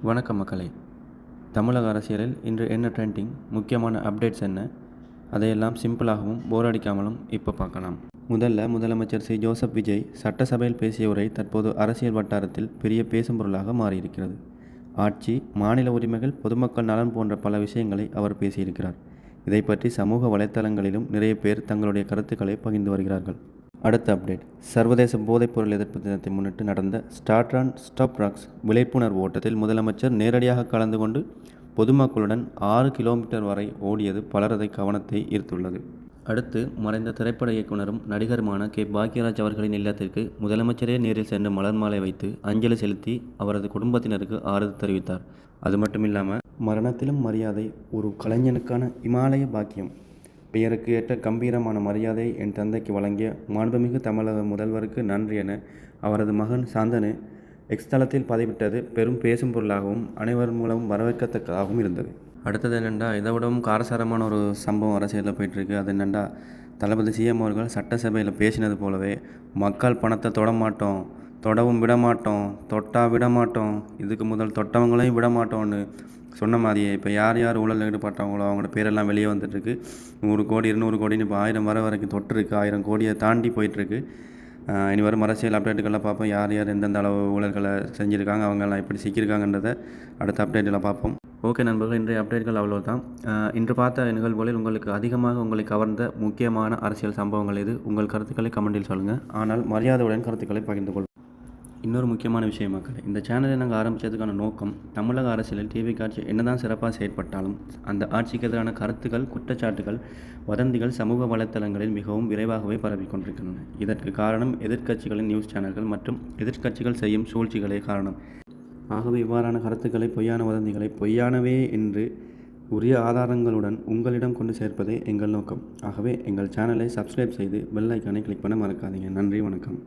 வணக்கம் மக்களே. தமிழக அரசியலில் இன்று என்ன ட்ரெண்டிங், முக்கியமான அப்டேட்ஸ் என்ன, அதையெல்லாம் சிம்பிளாகவும் போர் அடிக்காமலும் இப்போ பார்க்கலாம். முதலமைச்சர் சி. ஜோசப் விஜய் சட்டசபையில் பேசிய உரை தற்போது அரசியல் வட்டாரத்தில் பெரிய பேசும் பொருளாக மாறியிருக்கிறது. ஆட்சி, மாநில உரிமைகள், பொதுமக்கள் நலன் போன்ற பல விஷயங்களை அவர் பேசியிருக்கிறார். இதை பற்றி சமூக வலைத்தளங்களிலும் நிறைய பேர் தங்களுடைய கருத்துக்களை பகிர்ந்து வருகிறார்கள். அடுத்த அப்டேட்: சர்வதேச போதைப்பொருள் எதிர்ப்பு தினத்தை முன்னிட்டு நடந்த ஸ்டார்ட் ரன் ஸ்டாப் ட்ரக்ஸ் விழிப்புணர்வு ஓட்டத்தில் முதலமைச்சர் நேரடியாக கலந்து கொண்டு பொதுமக்களுடன் 6 கிலோமீட்டர் வரை ஓடியது பலரது கவனத்தை ஈர்த்துள்ளது. அடுத்து, மறைந்த திரைப்பட இயக்குனரும் நடிகருமான கே. பாக்யராஜ் அவர்களின் இல்லத்திற்கு முதலமைச்சரே நேரில் சென்று மலர் மாலை வைத்து அஞ்சலி செலுத்தி அவரது குடும்பத்தினருக்கு ஆறுதல் தெரிவித்தார். அது மட்டுமில்லாமல், மரணத்திலும் மரியாதை, ஒரு கலைஞனுக்கான இமாலய பாக்கியம், பெயருக்கு ஏற்ற கம்பீரமான மரியாதை என் தந்தைக்கு வழங்கிய மாண்புமிகு தமிழக முதல்வருக்கு நன்றி என அவரது மகன் சாந்தனு எக்ஸ் தளத்தில் பதிவிட்டது பெரும் பேசும் பொருளாகவும் அனைவர் மூலமும் வரவேற்கத்தக்கதாகவும் இருந்தது. அடுத்தது என்னென்னா, இதை விடவும் காரசாரமான ஒரு சம்பவம் அரசியலில் போயிட்டுருக்கு. அது என்னென்னா, தளபதி சிஎம் அவர்கள் சட்டசபையில் பேசினது போலவே மக்கள் பணத்தை தொடமாட்டோம், தொடவும் விடமாட்டோம், தொட்டா விடமாட்டோம், இதுக்கு முதல் தொட்டவங்களையும் விடமாட்டோம்னு சொன்ன மாதிரியே இப்போ யார் யார் ஊழலில் ஈடுபட்டவங்களோ அவங்களோட பேரெல்லாம் வெளியே வந்துட்டுருக்கு. 100 கோடி 200 கோடின்னு இப்போ 1000 வர வரைக்கும் தொட்டுருக்கு. 1000 கோடியை தாண்டி போயிட்டுருக்கு. இனி வரும் அரசியல் அப்டேட்டுகள்லாம் பார்ப்போம். யார் யார் எந்தெந்த அளவு ஊழல்களை செஞ்சுருக்காங்க, அவங்கெல்லாம் எப்படி சிக்கியிருக்காங்கன்றதை அடுத்த அப்டேட்டில் பார்ப்போம். ஓகே நண்பர்கள், இன்றைய அப்டேட்கள் அவ்வளோதான். இன்று பார்த்த நிகழ்வுகளில் உங்களுக்கு அதிகமாக உங்களை கவர்ந்த முக்கியமான அரசியல் சம்பவங்கள் எது? உங்கள் கருத்துக்களை கமெண்டில் சொல்லுங்கள். ஆனால் மரியாதையுடன் கருத்துக்களை பகிர்ந்து கொள்ளுங்கள். இன்னொரு முக்கியமான விஷயம் மக்களே, இந்த சேனலை நாங்கள் ஆரம்பித்ததுக்கான நோக்கம், தமிழக அரசியலில் டிவி காட்சி என்னதான் சிறப்பாக செயற்பட்டாலும் அந்த ஆட்சிக்கு எதிரான கருத்துக்கள், குற்றச்சாட்டுகள், வதந்திகள் சமூக வலைத்தளங்களில் மிகவும் விரைவாகவே பரவி கொண்டிருக்கின்றன. இதற்கு காரணம் எதிர்க்கட்சிகளின் நியூஸ் சேனல்கள் மற்றும் எதிர்க்கட்சிகள் செய்யும் சூழ்ச்சிகளே காரணம். ஆகவே இவ்வாறான கருத்துக்களை, பொய்யான வதந்திகளை பொய்யானவே என்று உரிய ஆதாரங்களுடன் உங்களிடம் கொண்டு சேர்ப்பதே எங்கள் நோக்கம். ஆகவே எங்கள் சேனலை சப்ஸ்கிரைப் செய்து பெல் ஐக்கானை கிளிக் பண்ண மறக்காதீங்க. நன்றி, வணக்கம்.